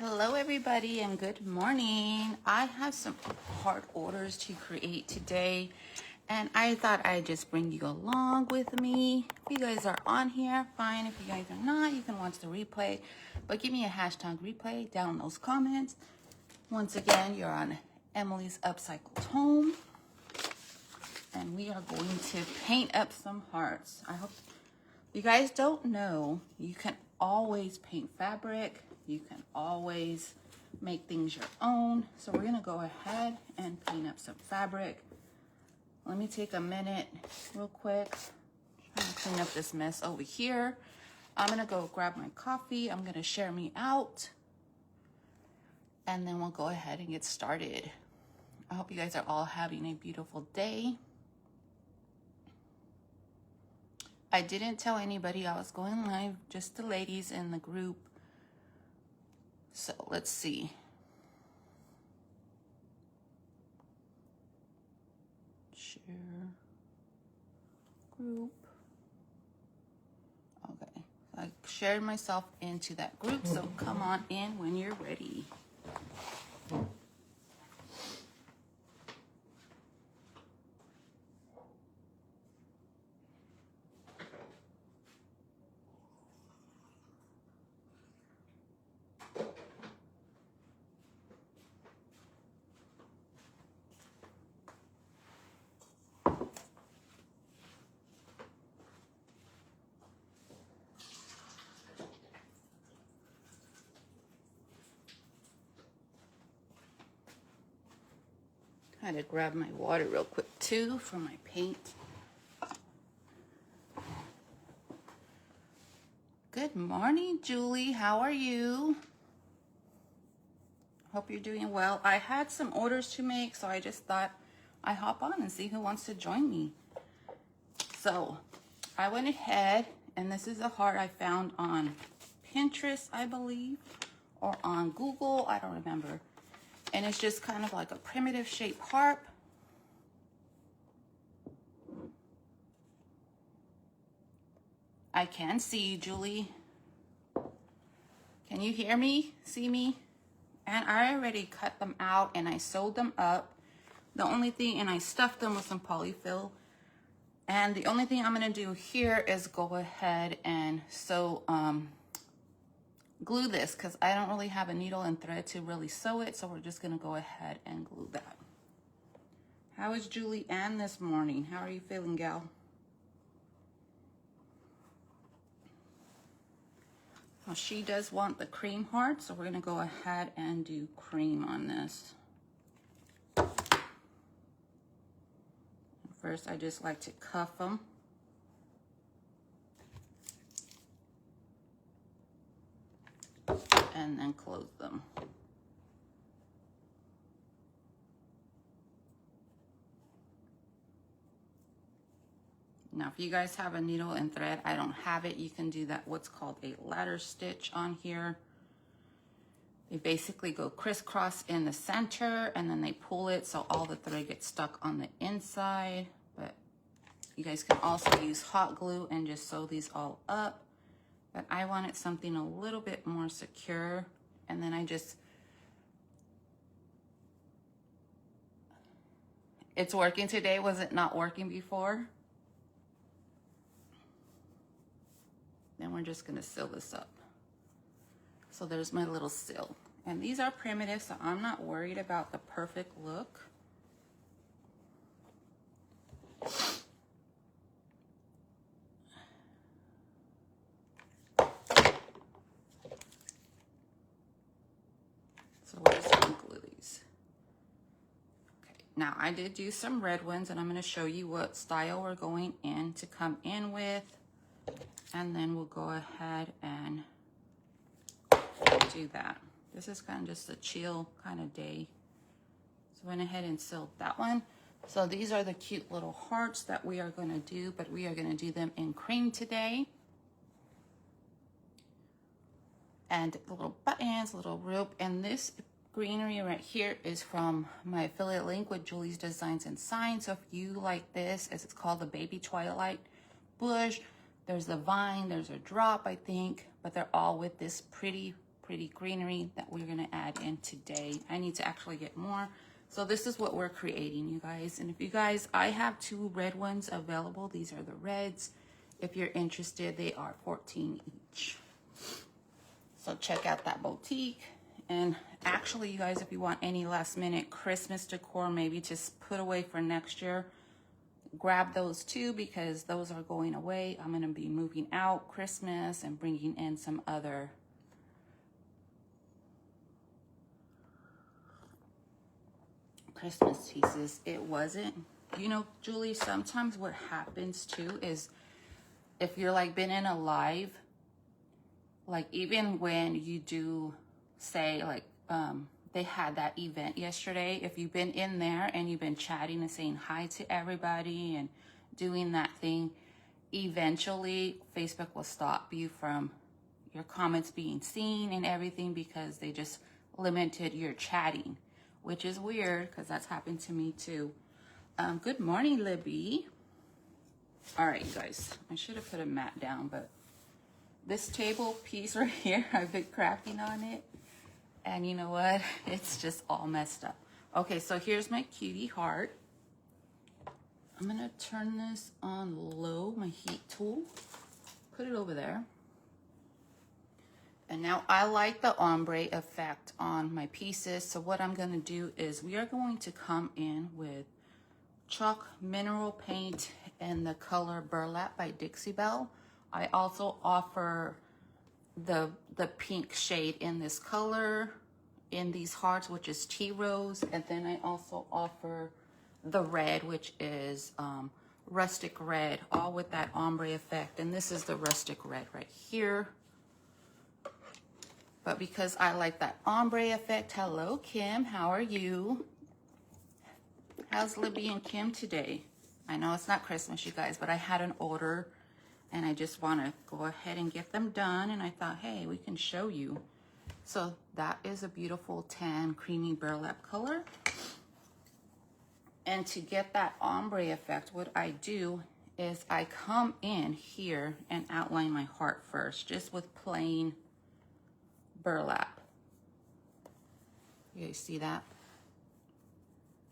Hello everybody and good morning. I have some heart orders to create today and I thought I'd just bring you along with me. If you guys are on here, fine. If you guys are not, you can watch the replay, but give me a hashtag replay down in those comments. Once again, you're on Emily's Upcycled Home and we are going to paint up some hearts. I hope you guys don't know, you can always paint fabric. You can always make things your own. So we're gonna go ahead and paint up some fabric. Let me take a minute real quick. Trying to clean up this mess over here. I'm gonna go grab my coffee. I'm gonna share me out. And then we'll go ahead and get started. I hope you guys are all having a beautiful day. I didn't tell anybody I was going live, just the ladies in the group. So let's see. Share group. Okay, I shared myself into that group, so come on in when you're ready. I had to grab my water real quick too for my paint. Good morning, Julie. How are you? Hope you're doing well. I had some orders to make, so I just thought I'd hop on and see who wants to join me. So I went ahead, and this is a heart I found on Pinterest, I believe, or on Google. I don't remember. And it's just kind of like a primitive shaped harp. I can see you, Julie. Can you hear me? See me? And I already cut them out and I sewed them up. The only thing, and I stuffed them with some polyfill. And the only thing I'm gonna do here is go ahead and sew, glue this, because I don't really have a needle and thread to really sew it, so we're just gonna go ahead and glue that. How is Julie Ann this morning? How are you feeling, gal? Well, she does want the cream heart, so we're gonna go ahead and do cream on this. First, I just like to cuff them. And then close them. Now, if you guys have a needle and thread, I don't have it, you can do that, what's called a ladder stitch on here. They basically go crisscross in the center and then they pull it so all the thread gets stuck on the inside. But you guys can also use hot glue and just sew these all up. But I wanted something a little bit more secure, and then it's working today. Was it not working before? Then we're just gonna seal this up. So there's my little seal. And these are primitive, so I'm not worried about the perfect look. So we're just gonna glue these. Okay, now I did do some red ones, and I'm gonna show you what style we're going in to come in with. And then we'll go ahead and do that. This is kind of just a chill kind of day. So I went ahead and sealed that one. So these are the cute little hearts that we are gonna do, but we are gonna do them in cream today. And the little buttons, little rope, and this greenery right here is from my affiliate link with Julie's Designs and Signs. So if you like this, as it's called the Baby Twilight Bush, there's the vine, there's a drop, I think, but they're all with this pretty pretty greenery that we're gonna add in today. I need to actually get more. So this is what we're creating, you guys. And if you guys, I have 2 red ones available. These are the reds. If you're interested, they are $14 each. So check out that boutique. And actually, you guys, if you want any last minute Christmas decor, maybe just put away for next year, grab those too, because those are going away. I'm going to be moving out Christmas and bringing in some other Christmas pieces. It wasn't, you know, Julie, sometimes what happens too is if you're like been in a live, like even when you do say like they had that event yesterday, if you've been in there and you've been chatting and saying hi to everybody and doing that thing, eventually Facebook will stop you from your comments being seen and everything, because they just limited your chatting, which is weird because that's happened to me too. Good morning, Libby. All right, you guys, I should have put a mat down, but this table piece right here, I've been crafting on it. And you know what? It's just all messed up. Okay, so here's my cutie heart. I'm gonna turn this on low, my heat tool. Put it over there. And now I like the ombre effect on my pieces. So what I'm gonna do is we are going to come in with chalk mineral paint in the color Burlap by Dixie Belle. I also offer the pink shade in this color in these hearts, which is tea rose, and then I also offer the red, which is rustic red, all with that ombre effect. And this is the rustic red right here. But because I like that ombre effect, hello Kim, how are you? How's Libby and Kim today? I know it's not Christmas, you guys, but I had an order and I just want to go ahead and get them done. And I thought, hey, we can show you. So that is a beautiful tan creamy burlap color. And to get that ombre effect, what I do is I come in here and outline my heart first, just with plain burlap. You guys see that?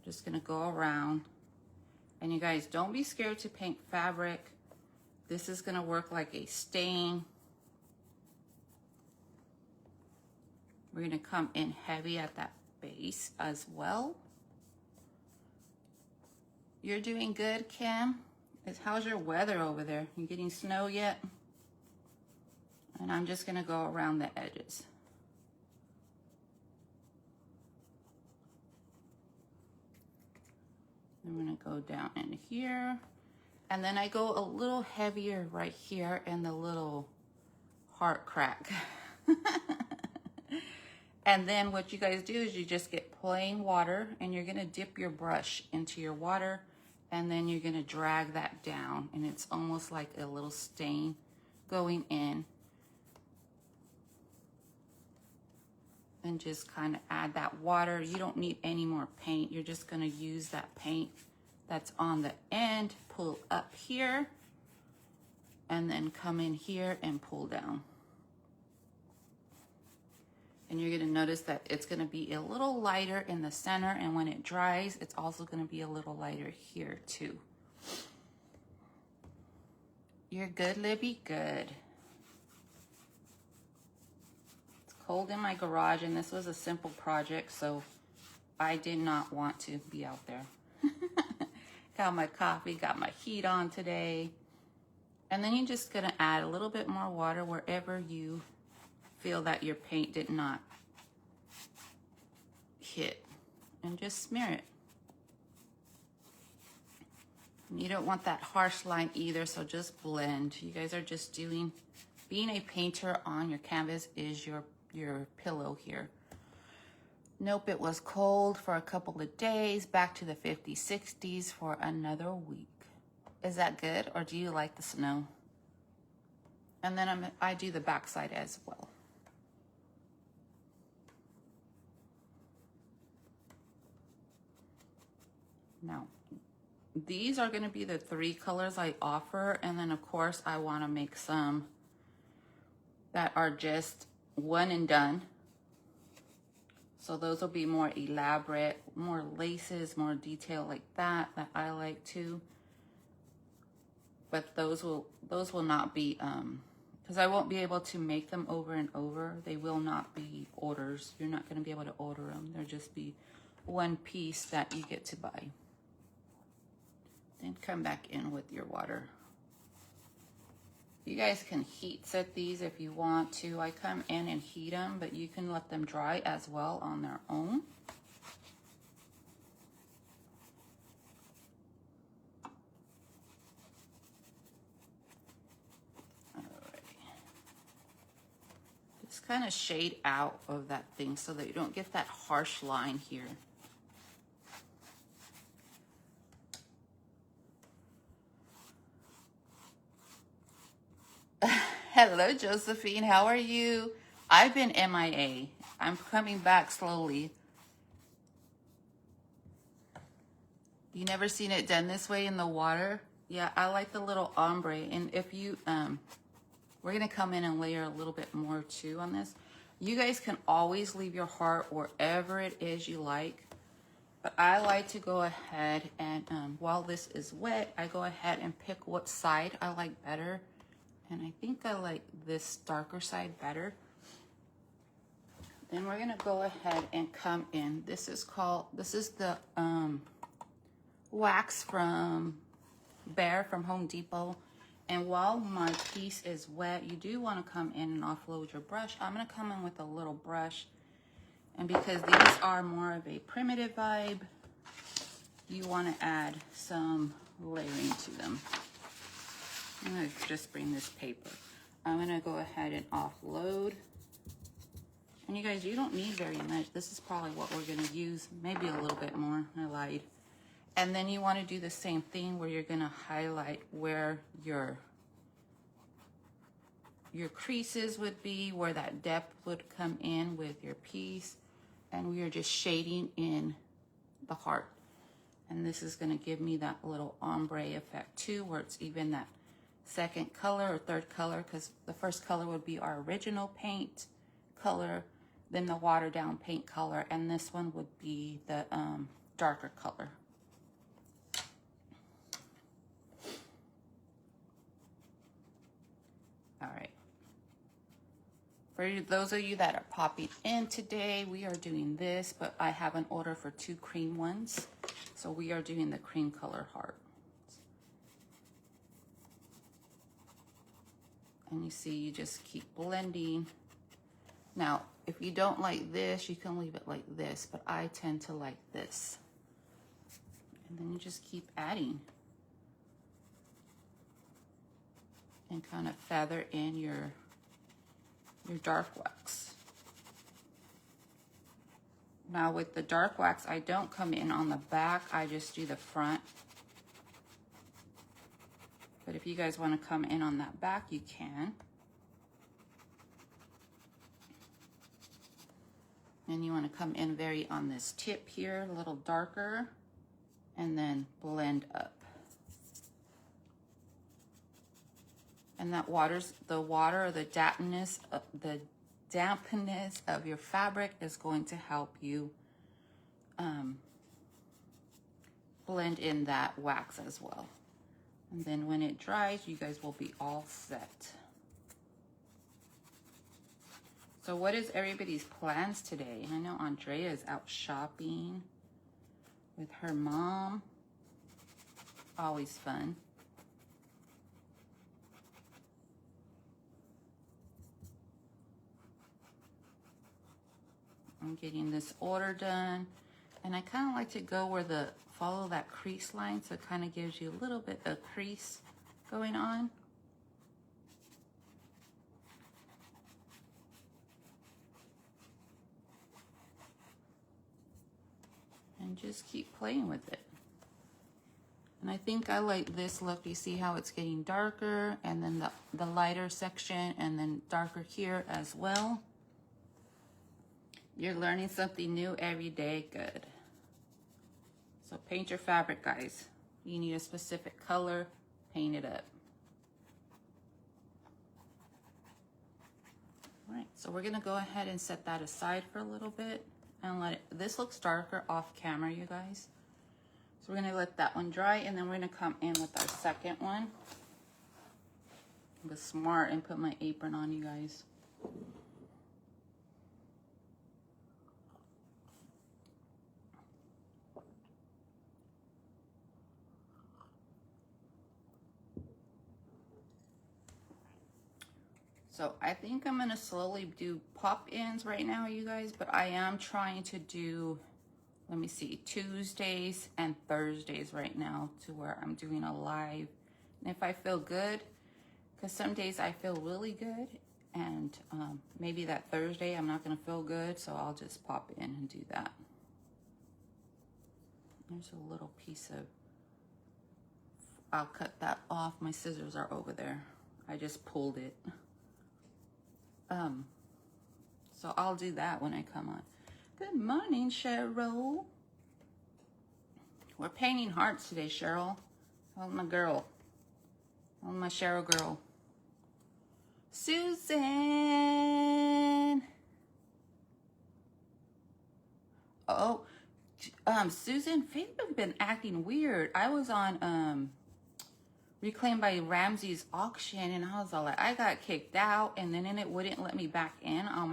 Just gonna go around. And you guys, don't be scared to paint fabric. This is gonna work like a stain. We're gonna come in heavy at that base as well. You're doing good, Kim. How's your weather over there? You getting snow yet? And I'm just gonna go around the edges. I'm gonna go down in here. And then I go a little heavier right here in the little heart crack. And then what you guys do is you just get plain water and you're gonna dip your brush into your water, and then you're gonna drag that down, and it's almost like a little stain going in. And just kind of add that water. You don't need any more paint. You're just gonna use that paint that's on the end, pull up here, and then come in here and pull down. And you're gonna notice that it's gonna be a little lighter in the center, and when it dries, it's also gonna be a little lighter here too. You're good, Libby? Good. It's cold in my garage, and this was a simple project, so I did not want to be out there. Got my coffee, got my heat on today. And then you're just gonna add a little bit more water wherever you feel that your paint did not hit, and just smear it. And you don't want that harsh line either, so just blend. You guys are just doing, being a painter on your canvas is your pillow here. Nope, it was cold for a couple of days, back to the 50s, 60s for another week. Is that good, or do you like the snow? And then I do the backside as well. Now, these are gonna be the 3 colors I offer, and then of course I wanna make some that are just one and done. So those will be more elaborate, more laces, more detail like that I like too. But those will not be, because I won't be able to make them over and over. They will not be orders. You're not going to be able to order them. They'll just be one piece that you get to buy. Then come back in with your water. You guys can heat set these if you want to. I come in and heat them, but you can let them dry as well on their own. Just kind of shade out of that thing so that you don't get that harsh line here. Hello, Josephine. How are you? I've been MIA. I'm coming back slowly. You never seen it done this way in the water? Yeah, I like the little ombre. And if you, we're going to come in and layer a little bit more too on this. You guys can always leave your heart wherever it is you like. But I like to go ahead and, while this is wet, I go ahead and pick what side I like better. And I think I like this darker side better. Then we're gonna go ahead and come in. This is the wax from Bear from Home Depot. And while my piece is wet, you do wanna come in and offload your brush. I'm gonna come in with a little brush. And because these are more of a primitive vibe, you wanna add some layering to them. I'm gonna just bring this paper. I'm gonna go ahead and offload. And you guys, you don't need very much. This is probably what we're gonna use, maybe a little bit more, I lied. And then you wanna do the same thing where you're gonna highlight where your creases would be, where that depth would come in with your piece. And we are just shading in the heart. And this is gonna give me that little ombre effect too, where it's even that second color or third color, because the first color would be our original paint color, then the watered down paint color, and this one would be the darker color. All right. For those of you that are popping in today, we are doing this, but I have an order for 2 cream ones. So we are doing the cream color heart. And you see, you just keep blending. Now, if you don't like this, you can leave it like this, but I tend to like this. And then you just keep adding. And kind of feather in your dark wax. Now with the dark wax, I don't come in on the back, I just do the front. But if you guys want to come in on that back, you can. And you want to come in very on this tip here, a little darker, and then blend up. And that the water or the dampness of your fabric is going to help you blend in that wax as well. And then when it dries, you guys will be all set. So what is everybody's plans today? I know Andrea is out shopping with her mom. Always fun. I'm getting this order done. And I kind of like to go where follow that crease line, so it kind of gives you a little bit of crease going on. And just keep playing with it. And I think I like this look. You see how it's getting darker, and then the lighter section, and then darker here as well. You're learning something new every day. Good. So paint your fabric, guys. You need a specific color, paint it up. All right, so we're gonna go ahead and set that aside for a little bit. and let it, this looks darker off camera, you guys. So we're gonna let that one dry, and then we're gonna come in with our second one. Be smart and put my apron on, you guys. So I think I'm gonna slowly do pop-ins right now, you guys, but I am trying to do, let me see, Tuesdays and Thursdays right now, to where I'm doing a live. And if I feel good, because some days I feel really good, and maybe that Thursday I'm not gonna feel good, so I'll just pop in and do that. There's a little piece of, I'll cut that off. My scissors are over there. I just pulled it. So I'll do that when I come on. Good morning, Cheryl. We're painting hearts today, Cheryl. How's my girl? How's my Cheryl girl? Susan. Oh, Susan, Facebook's been acting weird. I was on Reclaimed by Ramsey's auction, and I was all like, I got kicked out, and then it wouldn't let me back in on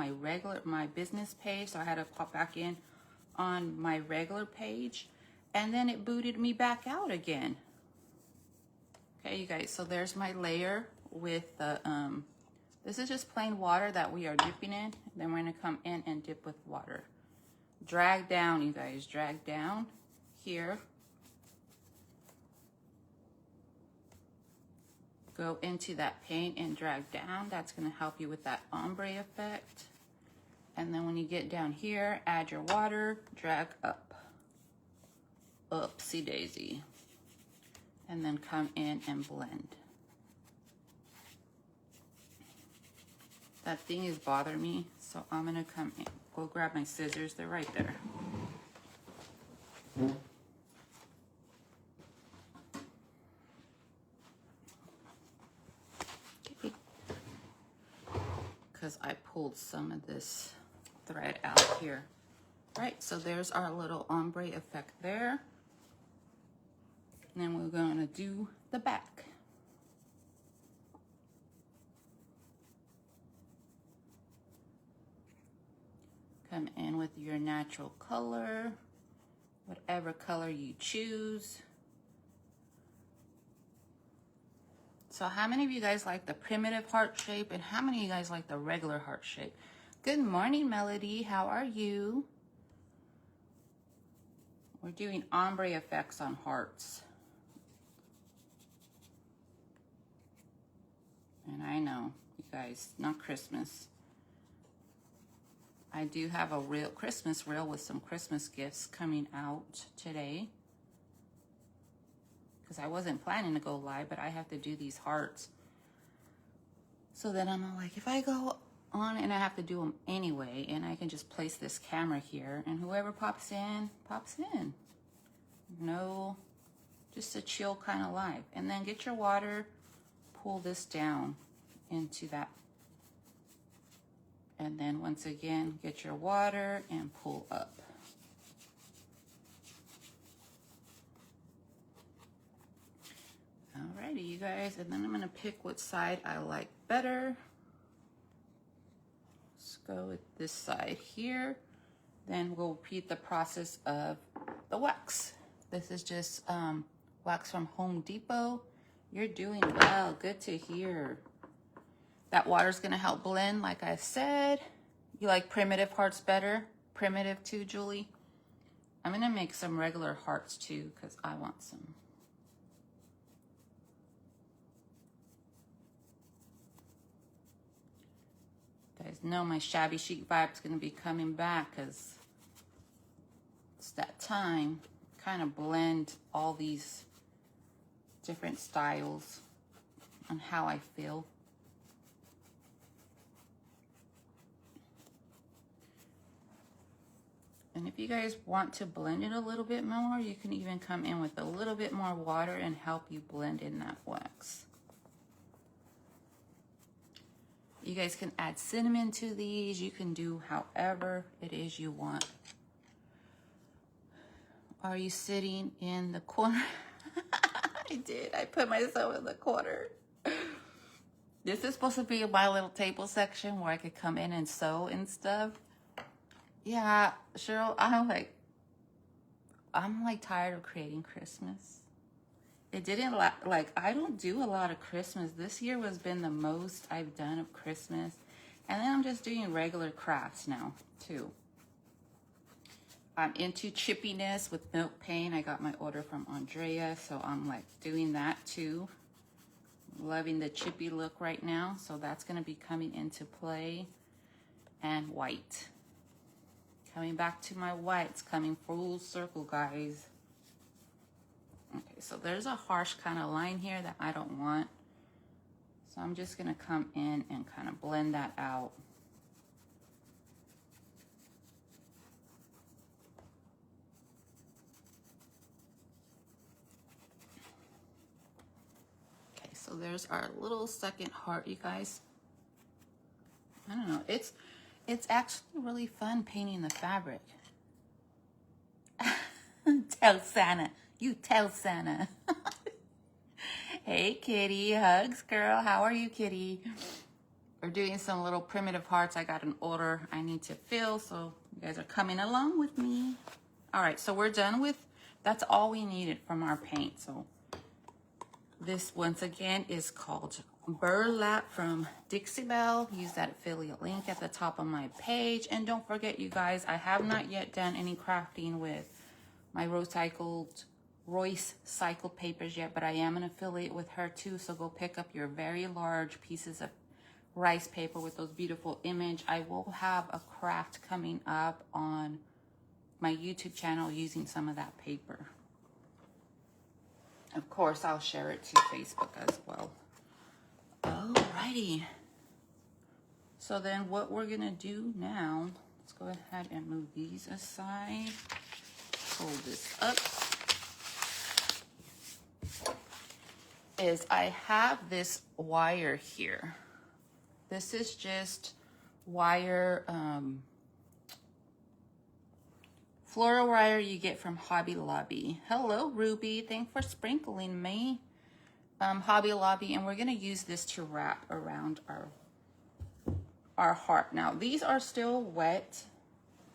my business page, so I had to pop back in on my regular page, and then it booted me back out again. Okay, you guys, so there's my layer with the, this is just plain water that we are dipping in. Then we're gonna come in and dip with water. Drag down, you guys, drag down here. Go into that paint and drag down. That's gonna help you with that ombre effect. And then when you get down here, add your water, drag up. Oopsie daisy. And then come in and blend. That thing is bothering me, so I'm gonna come in. Go grab my scissors, they're right there. Because I pulled some of this thread out here. Right, so there's our little ombre effect there. And then we're gonna do the back. Come in with your natural color, whatever color you choose. So how many of you guys like the primitive heart shape, and how many of you guys like the regular heart shape? Good morning, Melody. How are you? We're doing ombre effects on hearts. And I know, you guys, not Christmas. I do have a real Christmas reel with some Christmas gifts coming out today. Because I wasn't planning to go live, but I have to do these hearts. So then I'm like, if I go on, and I have to do them anyway, and I can just place this camera here, and whoever pops in, pops in. No, just a chill kind of live. And then get your water, pull this down into that. And then once again, get your water and pull up. Alrighty, you guys, and then I'm gonna pick what side I like better. Let's go with this side here. Then we'll repeat the process of the wax. This is just wax from Home Depot. You're doing well, good to hear. That water's gonna help blend, like I said. You like primitive hearts better? Primitive too, Julie? I'm gonna make some regular hearts too, because I want some. Guys know my shabby chic vibe's gonna be coming back, because it's that time. Kind of blend all these different styles on how I feel. And if you guys want to blend it a little bit more, you can even come in with a little bit more water and help you blend in that wax. You guys can add cinnamon to these. You can do however it is you want. Are you sitting in the corner? I did. I put myself in the corner. This is supposed to be my little table section where I could come in and sew and stuff. Yeah, Cheryl, I'm like tired of creating Christmas. It didn't like I don't do a lot of Christmas. This year has been the most I've done of Christmas. And then I'm just doing regular crafts now too. I'm into chippiness with milk paint. I got my order from Andrea, so I'm like doing that too. Loving the chippy look right now, so that's going to be coming into play. And white. Coming back to my whites, coming full circle, guys. Okay, so there's a harsh kind of line here that I don't want. So I'm just going to come in and kind of blend that out. Okay, so there's our little second heart, you guys. I don't know. It's actually really fun painting the fabric. Tell Santa. You tell Santa. Hey, kitty. Hugs, girl. How are you, kitty? We're doing some little primitive hearts. I got an order I need to fill, so you guys are coming along with me. All right, so we're done with, that's all we needed from our paint. So this, once again, is called Burlap from Dixie Belle. Use that affiliate link at the top of my page. And don't forget, you guys, I have not yet done any crafting with my Royce cycle papers yet, but I am an affiliate with her too. So go pick up your very large pieces of rice paper with those beautiful image. I will have a craft coming up on my YouTube channel using some of that paper. Of course, I'll share it to Facebook as well. Alrighty. So then what we're gonna do now, let's go ahead and move these aside. Hold this up. Is I have this wire here. This is just wire, floral wire you get from Hobby Lobby. Hello, Ruby. Thanks for sprinkling me. Hobby Lobby, and we're gonna use this to wrap around our heart. Now, these are still wet.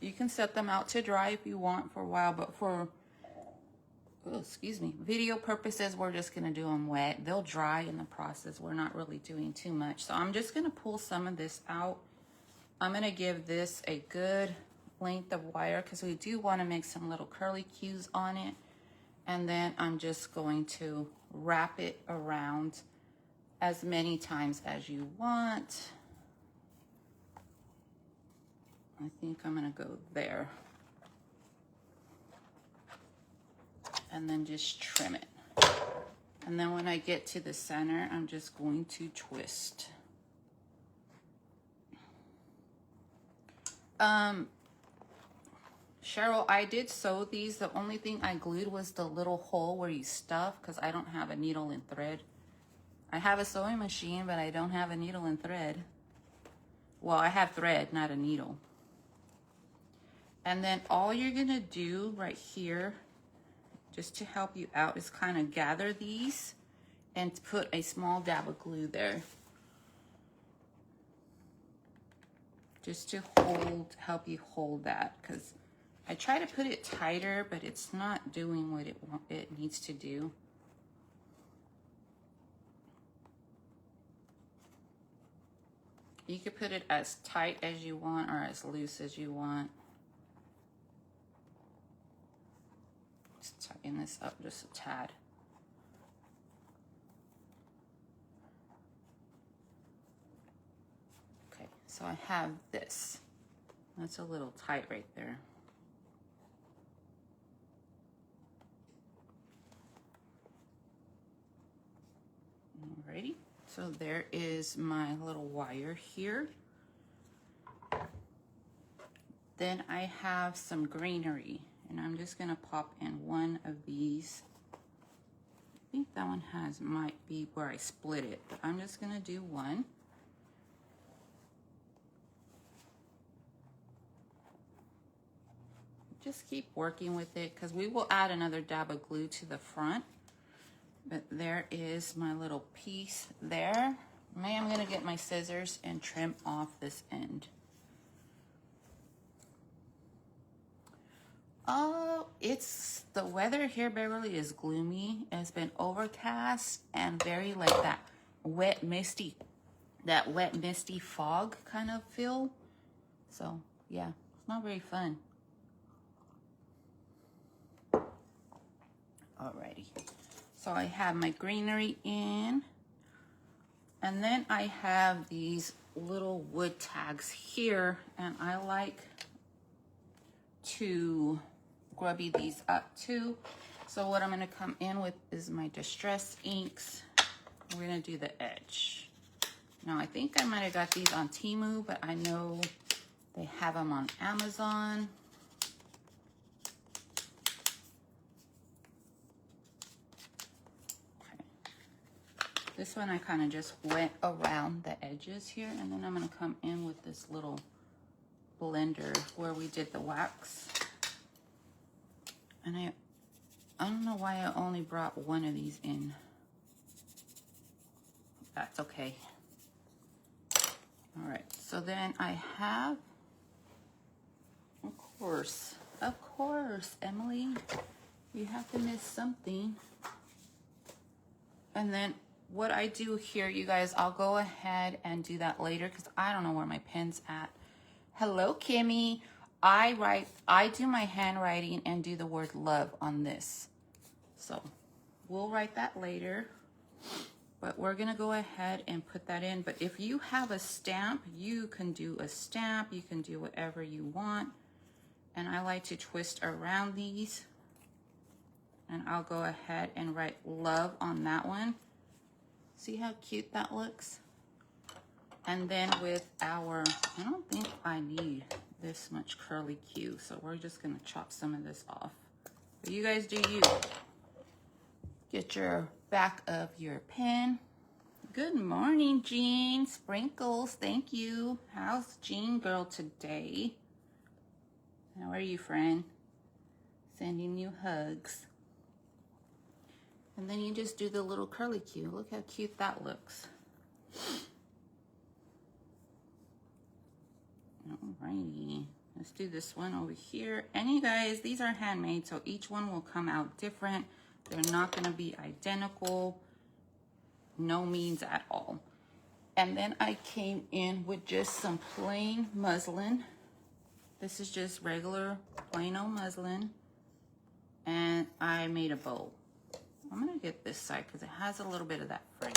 You can set them out to dry if you want for a while, but for, oh, excuse me, video purposes, we're just gonna do them wet. They'll dry in the process. We're not really doing too much. So I'm just gonna pull some of this out. I'm gonna give this a good length of wire because we do want to make some little curly cues on it. And then I'm just going to wrap it around as many times as you want. I think I'm gonna go there. And then just trim it. And then when I get to the center, I'm just going to twist. Cheryl, I did sew these. The only thing I glued was the little hole where you stuff because I don't have a needle and thread. I have a sewing machine, but I don't have a needle and thread. Well, I have thread, not a needle. And then all you're gonna do right here, just to help you out, is kind of gather these and put a small dab of glue there. Just to help you hold that, because I try to put it tighter, but it's not doing what it needs to do. You could put it as tight as you want or as loose as you want. Just tighten this up just a tad. Okay, so I have this. That's a little tight right there. Alrighty, so there is my little wire here. Then I have some greenery, and I'm just gonna pop in one of these. I think that one might be where I split it, but I'm just gonna do one. just keep working with it because we will add another dab of glue to the front. But there is my little piece there. I'm gonna get my scissors and trim off this end. Oh, it's the weather here, Beverly, is gloomy. It's been overcast and very like that wet, misty fog kind of feel. So yeah, it's not very fun. Alrighty, so I have my greenery in, and then I have these little wood tags here, and I like to grubby these up too. So what I'm going to come in with is my distress inks. We're going to do the edge. Now I think I might have got these on Temu, but I know they have them on Amazon. Okay. This one I kind of just went around the edges here, and then I'm going to come in with this little blender where we did the wax. And I don't know why I only brought one of these in. That's okay. All right, so then I have, of course, Emily, you have to miss something. And then what I do here, you guys, I'll go ahead and do that later because I don't know where my pen's at. Hello, Kimmy. I do my handwriting and do the word love on this. So we'll write that later, but we're gonna go ahead and put that in. But if you have a stamp, you can do a stamp, you can do whatever you want. And I like to twist around these, and I'll go ahead and write love on that one. See how cute that looks? And then with our, I don't think I need this much curly Q, so we're just gonna chop some of this off. But you guys do you. Get your back of your pen. Good morning, Jean. Sprinkles, thank you. How's Jean girl today? How are you, friend? Sending you hugs. And then you just do the little curly Q. Look how cute that looks. Alrighty, let's do this one over here. And you guys, these are handmade, so each one will come out different. They're not gonna be identical, no means at all. And then I came in with just some plain muslin. This is just regular plain old muslin. And I made a bow. I'm gonna get this side because it has a little bit of that fringe.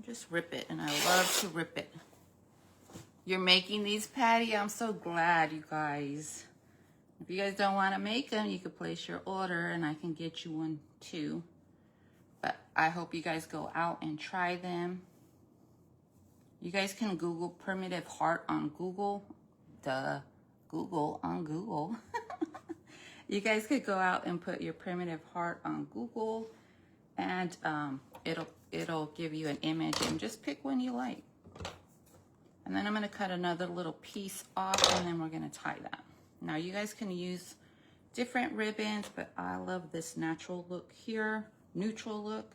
Just rip it, and I love to rip it. You're making these, Patty? I'm so glad, you guys. If you guys don't want to make them, you could place your order, and I can get you one too. But I hope you guys go out and try them. You guys can Google primitive heart on Google. Duh, Google on Google. You guys could go out and put your primitive heart on Google, and it'll give you an image, and just pick one you like. And then I'm gonna cut another little piece off, and then we're gonna tie that. Now you guys can use different ribbons, but I love this natural look here, neutral look.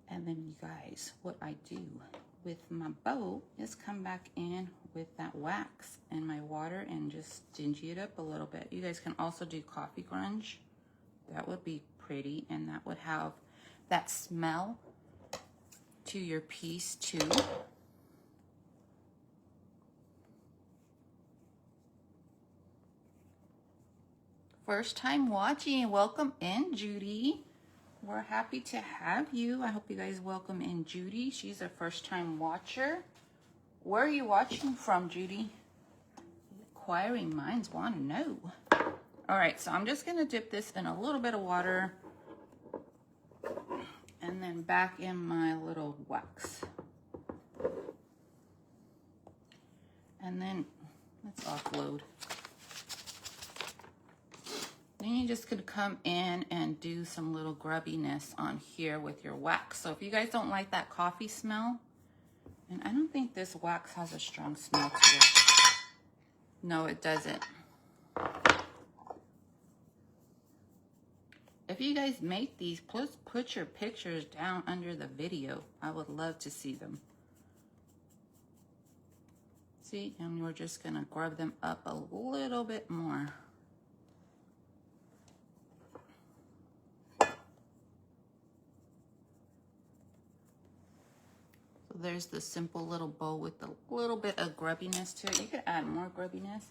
And then you guys, what I do with my bow is come back in with that wax and my water and just dingy it up a little bit. You guys can also do coffee grunge. That would be pretty, and that would have that smell to your piece too. First time watching, welcome in, Judy. We're happy to have you. I hope you guys welcome in Judy. She's a first time watcher. Where are you watching from, Judy? Inquiring minds want to know. All right, so I'm just gonna dip this in a little bit of water and then back in my little wax. And then let's offload. Then you're just gonna come in and do some little grubbiness on here with your wax. So if you guys don't like that coffee smell, And I don't think this wax has a strong smell to it. No, it doesn't. If you guys make these, please put your pictures down under the video. I would love to see them. See, and we're just gonna grab them up a little bit more. So there's the simple little bow with a little bit of grubbiness to it. You could add more grubbiness.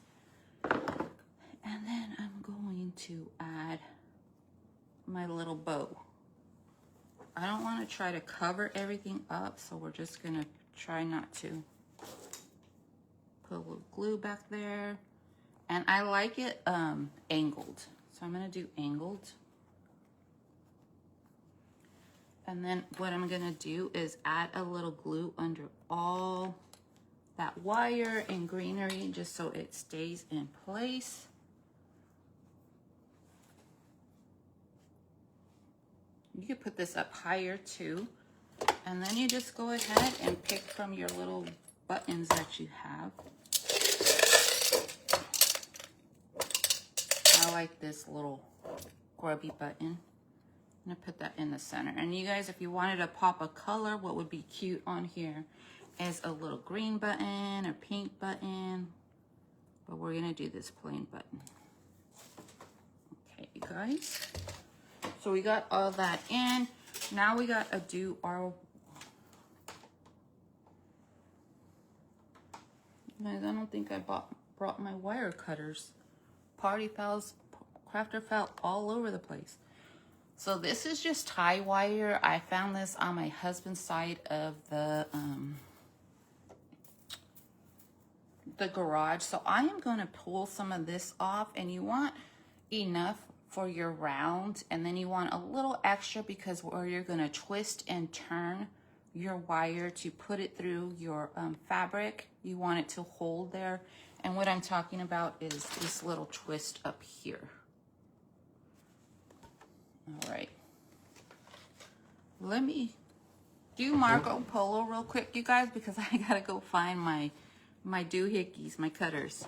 And then I'm going to add my little bow. I don't want to try to cover everything up, so we're just gonna try not to. Put a little glue back there, and I like it angled, so I'm gonna do angled. And then what I'm gonna do is add a little glue under all that wire and greenery just so it stays in place. You could put this up higher too, and then you just go ahead and pick from your little buttons that you have. I like this little grubby button. I'm gonna put that in the center. And you guys, if you wanted to pop a color, what would be cute on here is a little green button, a pink button, but we're gonna do this plain button. Okay, you guys. So we got all that in. Now we gotta do our, guys, I don't think I brought my wire cutters. Party fouls, crafter fell all over the place. So this is just tie wire. I found this on my husband's side of the garage. So I am gonna pull some of this off, and you want enough for your round, and then you want a little extra because where you're gonna twist and turn your wire to put it through your fabric, you want it to hold there. And what I'm talking about is this little twist up here. All right. Let me do Marco Polo real quick, you guys, because I gotta go find my doohickeys, my cutters.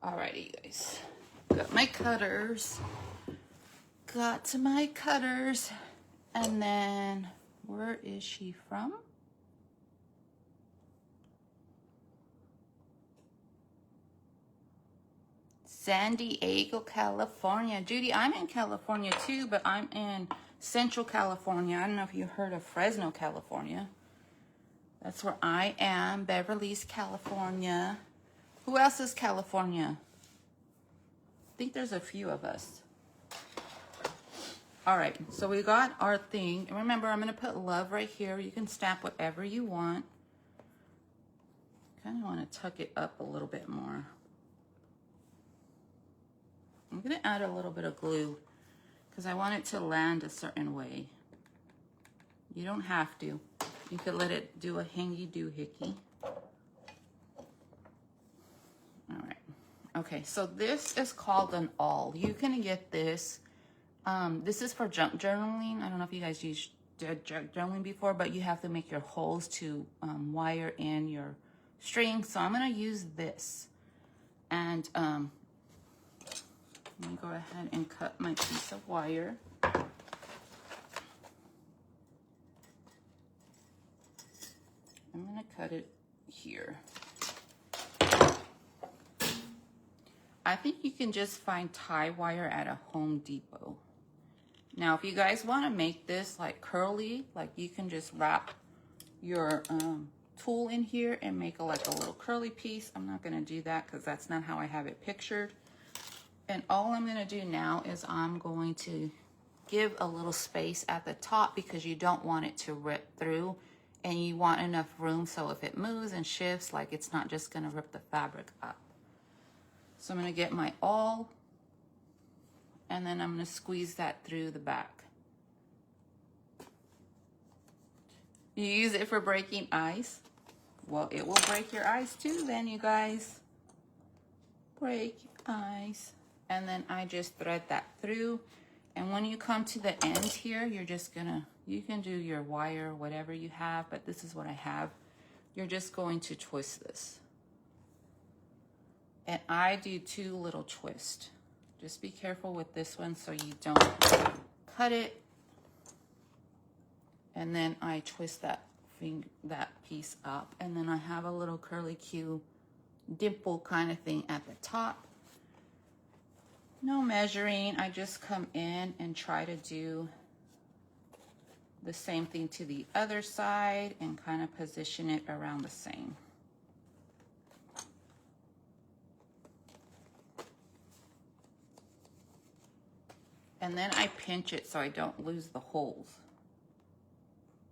Alrighty, you guys. Got my cutters. Got my cutters. And then, where is she from? San Diego, California. Judy, I'm in California too, but I'm in Central California. I don't know if you heard of Fresno, California. That's where I am, Beverly's, California. Who else is California? I think there's a few of us. All right, so we got our thing. And remember, I'm gonna put love right here. You can stamp whatever you want. Kind of want to tuck it up a little bit more. I'm gonna add a little bit of glue because I want it to land a certain way. You don't have to. You could let it do a hangy doohickey. All right. Okay, so this is called an awl. You can get this. This is for junk journaling. I don't know if you guys used junk journaling before, but you have to make your holes to wire in your string. So I'm gonna use this. And let me go ahead and cut my piece of wire. I'm gonna cut it here. I think you can just find tie wire at a Home Depot. Now, if you guys want to make this like curly, like you can just wrap your tool in here and make like a little curly piece. I'm not gonna do that because that's not how I have it pictured. And all I'm gonna do now is I'm going to give a little space at the top because you don't want it to rip through And you want enough room so if it moves and shifts, like it's not just gonna rip the fabric up. So I'm gonna get my awl, and then I'm gonna squeeze that through the back. You use it for breaking ice? Well, it will break your ice too then, you guys. Break ice. And then I just thread that through. And when you come to the end here, you're just gonna, you can do your wire, whatever you have, but this is what I have. You're just going to twist this. And I do 2 little twists. Just be careful with this one so you don't cut it. And then I twist that piece up, and then I have a little curly Q dimple kind of thing at the top. No measuring, I just come in and try to do the same thing to the other side and kind of position it around the same. And then I pinch it so I don't lose the holes.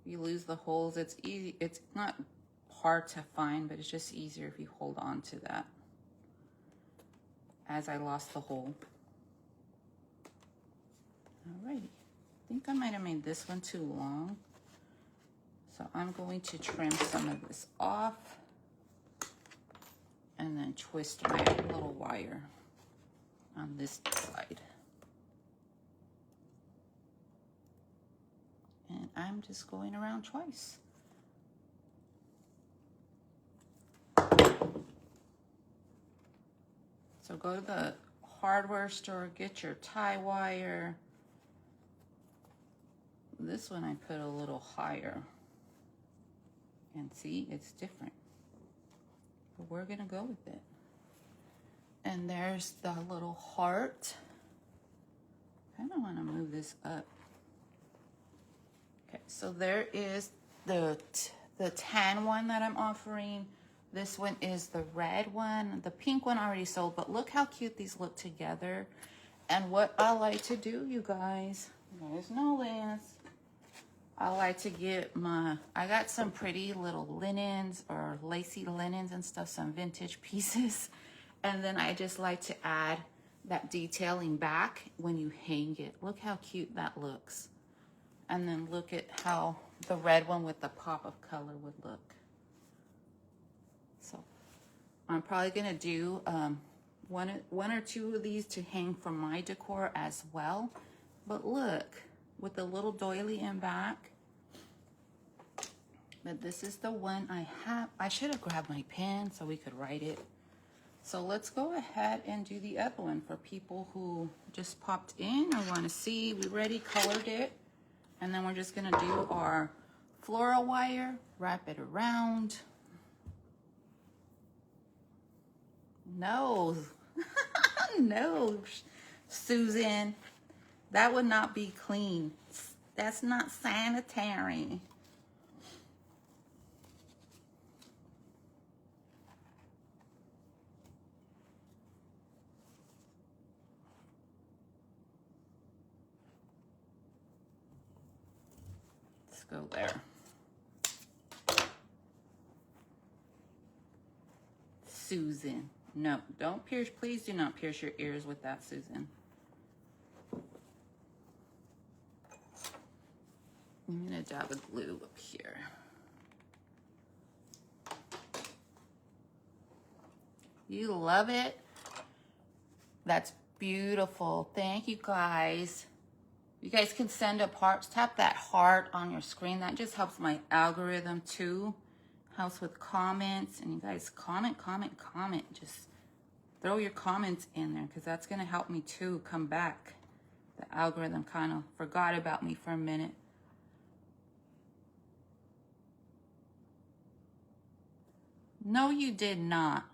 You lose the holes, it's easy, it's not hard to find, but it's just easier if you hold on to that. As I lost the hole. Alrighty, I think I might have made this one too long. So I'm going to trim some of this off and then twist my little wire on this side. And I'm just going around twice. So go to the hardware store, get your tie wire. This one I put a little higher. And see, it's different. But we're gonna go with it. And there's the little heart. I kind of wanna move this up. Okay, so there is the tan one that I'm offering. This one is the red one. The pink one already sold, but look how cute these look together. And what I like to do, you guys know this. I like to get I got some pretty little linens or lacy linens and stuff, some vintage pieces. And then I just like to add that detailing back when you hang it. Look how cute that looks. And then look at how the red one with the pop of color would look. So I'm probably gonna do one or 2 of these to hang from my decor as well. But look, with the little doily in back. But this is the one I have. I should have grabbed my pen so we could write it. So let's go ahead and do the other one for people who just popped in or want to see. We already colored it. And then we're just gonna do our floral wire, wrap it around. No, no, Susan, that would not be clean. That's not sanitary. Let's go there. Susan. No, don't pierce, please do not pierce your ears with that, Susan. I'm gonna dab a glue up here. You love it? That's beautiful. Thank you guys. You guys can send up hearts. Tap that heart on your screen. That just helps my algorithm too. Helps with comments. And you guys comment. Just throw your comments in there because that's going to help me too come back. The algorithm kind of forgot about me for a minute. No, you did not.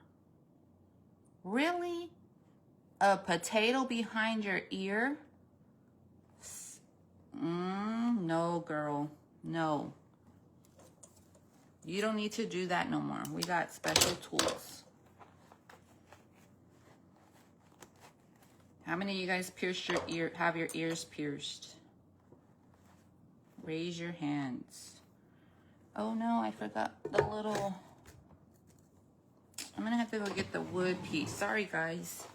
Really? A potato behind your ear? No, girl. No. You don't need to do that no more. We got special tools. How many of you guys pierced your ear, have your ears pierced? Raise your hands. Oh no, I forgot the little... I'm gonna have to go get the wood piece. Sorry, guys.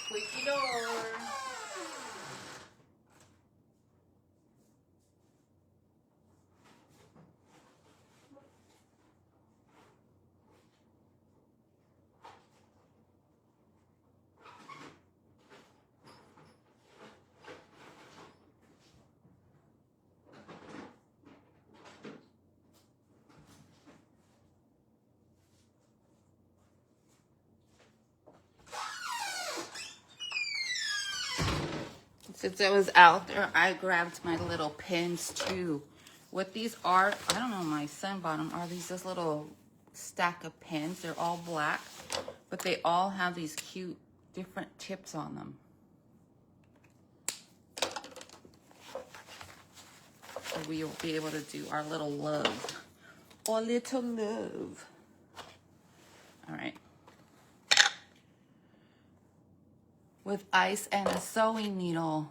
Squeaky door. Since I was out there, I grabbed my little pins too. What these are, I don't know, my son bought them, are these this little stack of pins. They're all black, but they all have these cute different tips on them. So we will be able to do our little love. Our little love. All right. With ice and a sewing needle.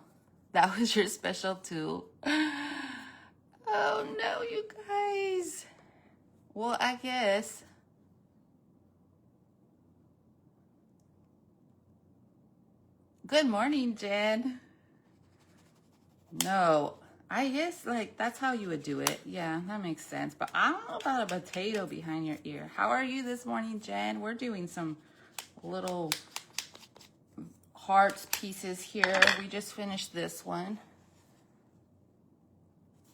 That was your special tool. Oh no, you guys. Well, I guess. Good morning, Jen. No, I guess like that's how you would do it. Yeah, that makes sense. But I don't know about a potato behind your ear. How are you this morning, Jen? We're doing some little hearts pieces here. We just finished this one.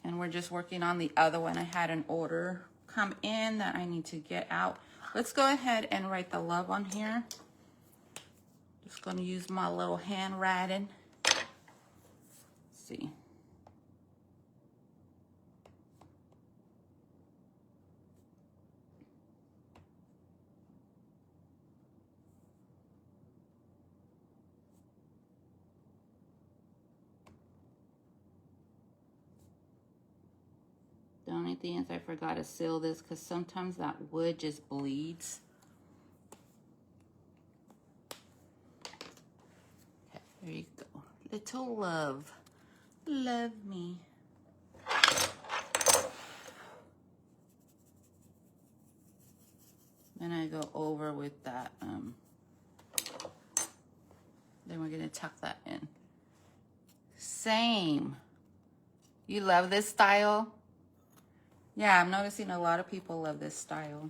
And we're just working on the other one. I had an order come in that I need to get out. Let's go ahead and write the love on here. Just gonna use my little handwriting. Let's see. The only thing is I forgot to seal this because sometimes that wood just bleeds. Okay, there you go. Little love. Love me. Then I go over with that. Then we're going to tuck that in. Same. You love this style? Yeah, I'm noticing a lot of people love this style.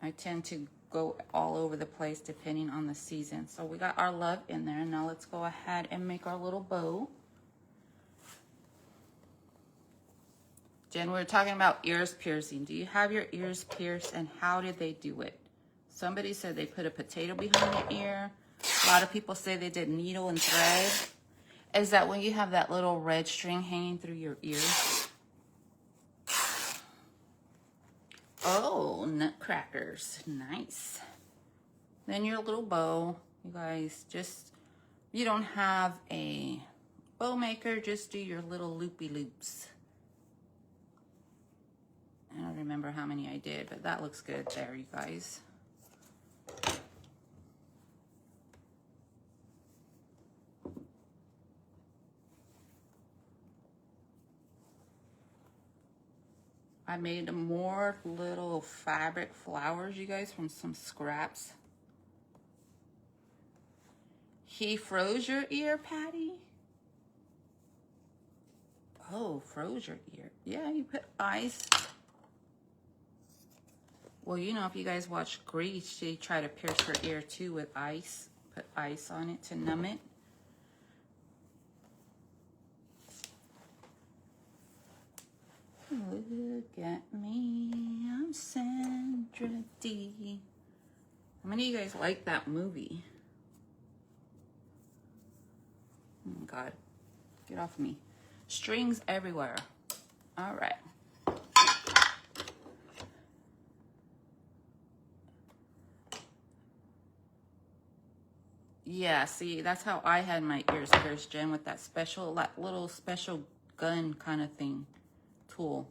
I tend to go all over the place depending on the season. So we got our love in there. Now let's go ahead and make our little bow. Jen, we were talking about ears piercing. Do you have your ears pierced, and how did they do it? Somebody said they put a potato behind your ear. A lot of people say they did needle and thread. Is that when you have that little red string hanging through your ear? Oh, nutcrackers. Nice. Then your little bow. You guys, just, you don't have a bow maker, just do your little loopy loops. I don't remember how many I did, but that looks good there, you guys. I made more little fabric flowers, you guys, from some scraps. He froze your ear, Patty? Oh, froze your ear. Yeah, you put ice. Well, you know, if you guys watch Grease, she tried to pierce her ear too with ice. Put ice on it to numb it. Look at me, I'm Sandra D. How many of you guys like that movie? Oh God, get off me. Strings everywhere. All right. Yeah, see, that's how I had my ears pierced, Jen, with that special, that little special gun kind of thing, tool.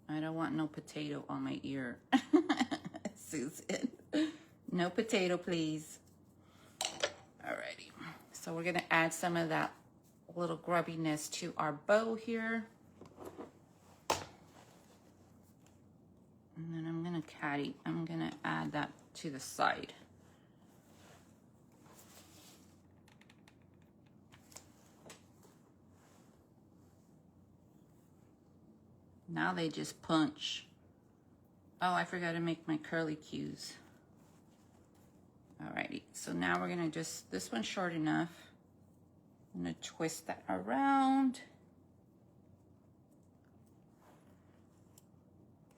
I don't want no potato on my ear. Susan. No potato, please. So we're gonna add some of that little grubbiness to our bow here. And then I'm gonna add that to the side. Now they just punch. Oh, I forgot to make my curly cues. Alrighty, so now we're gonna just, this one's short enough. I'm gonna twist that around.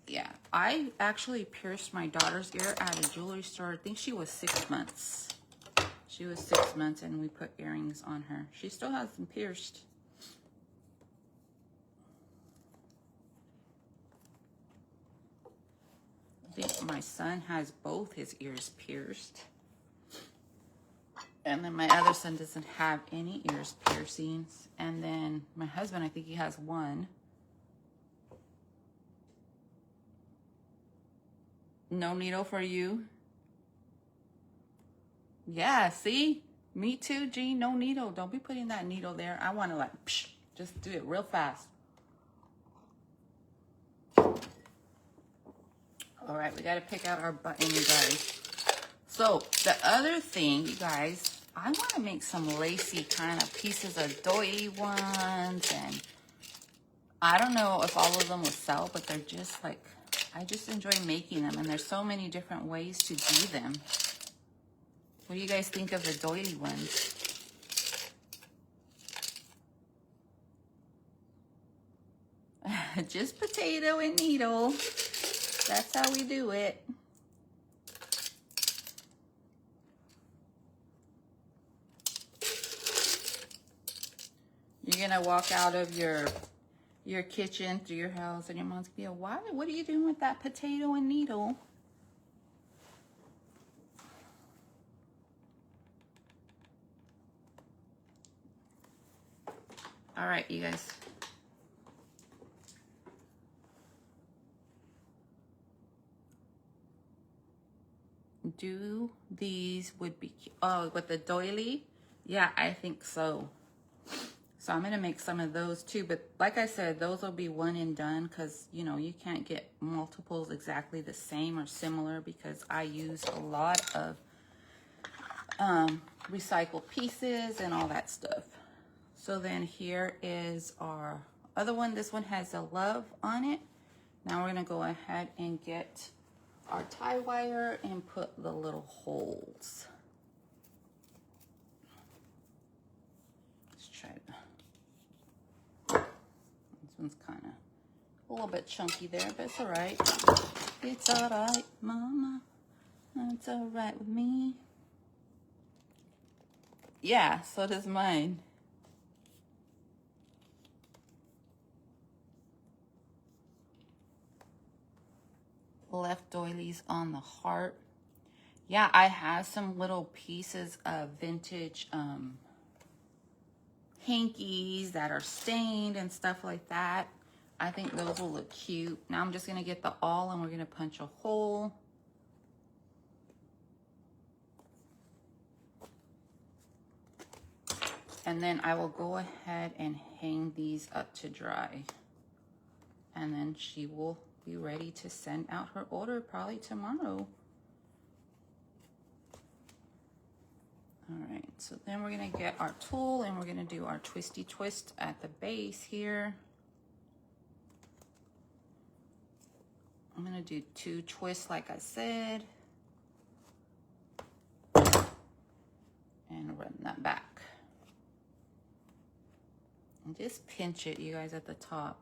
Yeah, I actually pierced my daughter's ear at a jewelry store. I think she was 6 months. She was 6 months and we put earrings on her. She still has them pierced. I think my son has both his ears pierced. And then my other son doesn't have any ears piercings. And then my husband, I think he has one. No needle for you? Yeah, see? Me too, G, no needle. Don't be putting that needle there. I want to like, psh, just do it real fast. All right, we got to pick out our button, you guys. So the other thing, you guys, I want to make some lacy kind of pieces of doily ones. And I don't know if all of them will sell, but they're just like, I just enjoy making them. And there's so many different ways to do them. What do you guys think of the doily ones? Just potato and needle. That's how we do it. You're gonna walk out of your kitchen through your house and your mom's gonna be like, what are you doing with that potato and needle? All right, you guys. Do these would be, oh, with the doily? Yeah, I think so. So I'm gonna make some of those too, but like I said, those will be one and done because, you know, you can't get multiples exactly the same or similar because I use a lot of recycled pieces and all that stuff. So then here is our other one. This one has a love on it. Now we're gonna go ahead and get our tie wire and put the little holes. Let's try it. This one's kind of a little bit chunky there, but it's all right. It's all right, mama. It's all right with me. Yeah, so does mine. Left doilies on the heart. Yeah, I have some little pieces of vintage hankies that are stained and stuff like that. I think those will look cute. Now I'm just gonna get the awl and we're gonna punch a hole. And then I will go ahead and hang these up to dry. And then she will be ready to send out her order probably tomorrow. All right, so then we're gonna get our tool and we're gonna do our twisty twist at the base here. I'm gonna do 2 twists like I said. And run that back. And just pinch it, you guys, at the top.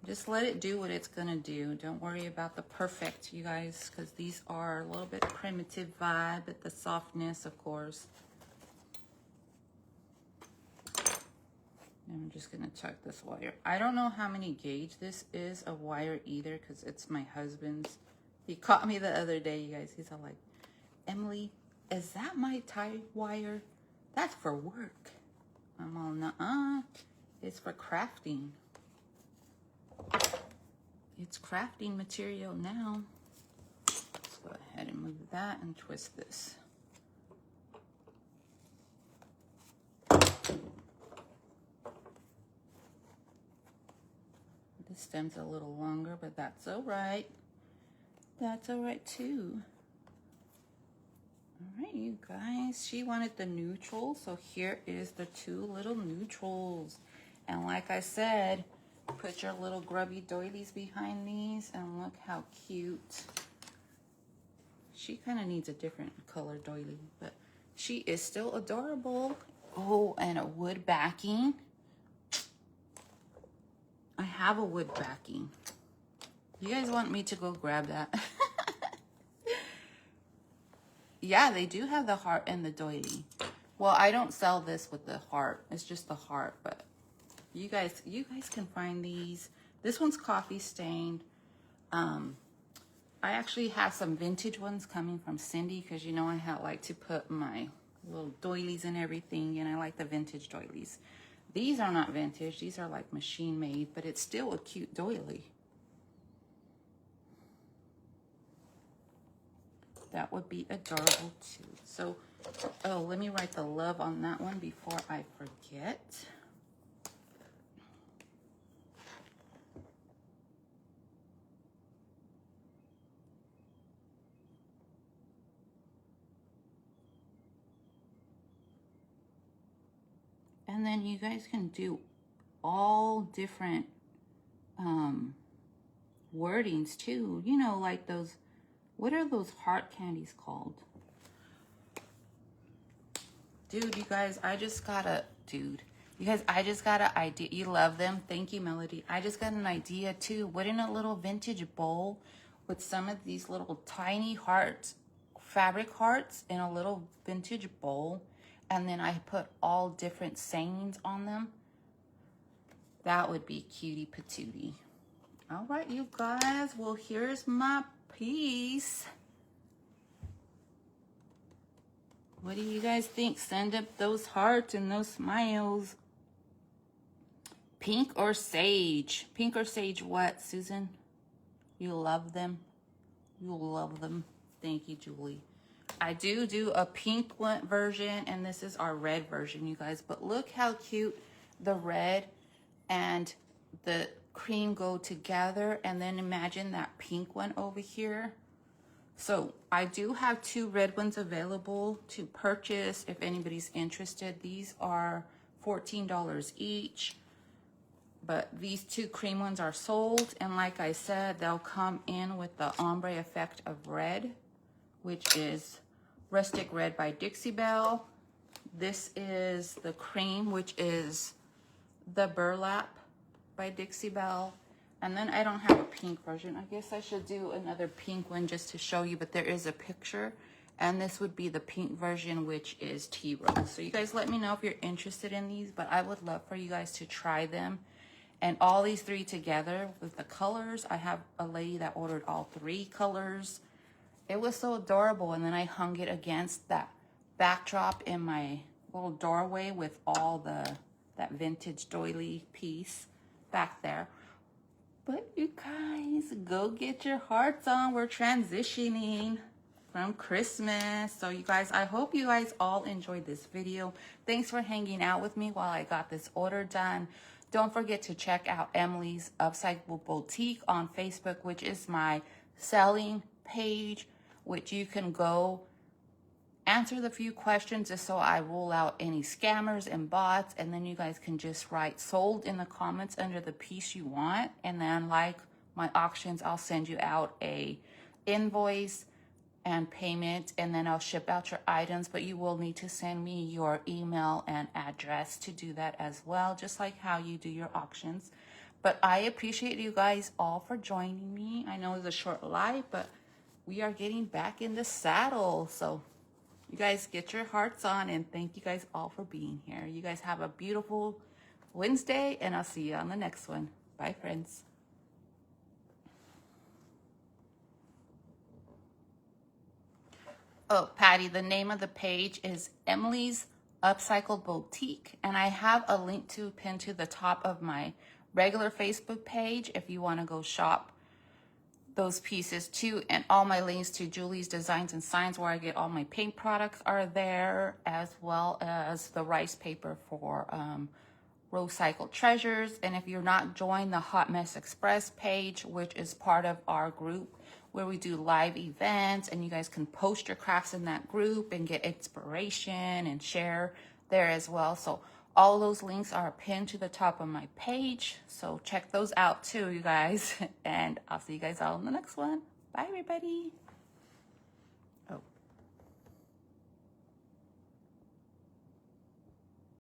Just let it do what it's gonna do. Don't worry about the perfect, you guys, because these are a little bit primitive vibe, but the softness, of course. And I'm just gonna tuck this wire. I don't know how many gauge this is of wire either, because it's my husband's. He caught me the other day, you guys. He's all like, Emily, is that my tie wire? That's for work. I'm all, nuh-uh. It's for crafting. It's crafting material now. Let's go ahead and move that and twist this. stem's a little longer, but that's all right. That's all right too. All right, you guys, she wanted the neutral, so here is the 2 little neutrals. And like I said, put your little grubby doilies behind these, and look how cute. She kind of needs a different color doily, but she is still adorable. Oh, and a wood backing. I have a wood backing. You guys want me to go grab that? Yeah, they do have the heart and the doily. Well, I don't sell this with the heart. It's just the heart, but you guys can find these. This one's coffee stained. I actually have some vintage ones coming from Cindy, because you know I like to put my little doilies and everything, and I like the vintage doilies. These are not vintage. These are like machine made, but it's still a cute doily. That would be adorable too. So, oh, let me write the love on that one before I forget. And then you guys can do all different wordings too. You know, like those, what are those heart candies called? Dude, you guys, I just got an idea. You love them. Thank you, Melody. I just got an idea too. What in a little vintage bowl with some of these little tiny hearts, fabric hearts in a little vintage bowl. And then I put all different sayings on them. That would be cutie patootie. All right, you guys. Well, here's my piece. What do you guys think? Send up those hearts and those smiles. Pink or sage? Pink or sage what, Susan? You love them? You love them. Thank you, Julie. I do a pink one version, and this is our red version, you guys. But look how cute the red and the cream go together. And then imagine that pink one over here. So I do have 2 red ones available to purchase if anybody's interested. These are $14 each. But these 2 cream ones are sold. And like I said, they'll come in with the ombre effect of red, which is Rustic Red by Dixie Belle. This is the cream, which is the Burlap by Dixie Belle. And then I don't have a pink version. I guess I should do another pink one just to show you, but there is a picture. And this would be the pink version, which is Tea Rose. So you guys let me know if you're interested in these, but I would love for you guys to try them. And all these 3 together with the colors. I have a lady that ordered all 3 colors. It was so adorable. And then I hung it against that backdrop in my little doorway with all that vintage doily piece back there. But you guys, go get your hearts on. We're transitioning from Christmas. So you guys, I hope you guys all enjoyed this video. Thanks for hanging out with me while I got this order done. Don't forget to check out Emily's Upcycle Boutique on Facebook, which is my selling page, which you can go answer the few questions just so I rule out any scammers and bots, and then you guys can just write sold in the comments under the piece you want. And then like my auctions, I'll send you out a invoice and payment, and then I'll ship out your items, but you will need to send me your email and address to do that as well, just like how you do your auctions. But I appreciate you guys all for joining me. I know it's a short live, but we are getting back in the saddle. So you guys get your hearts on, and thank you guys all for being here. You guys have a beautiful Wednesday, and I'll see you on the next one. Bye, friends. Oh, Patty, the name of the page is Emily's Upcycled Boutique, and I have a link to pin to the top of my regular Facebook page if you want to go shop those pieces too. And all my links to Julie's Designs and Signs, where I get all my paint products, are there, as well as the rice paper for Recycled Treasures. And if you're not joined the Hot Mess Express page, which is part of our group where we do live events, and you guys can post your crafts in that group and get inspiration and share there as well. So all those links are pinned to the top of my page. So check those out too, you guys. And I'll see you guys all in the next one. Bye, everybody.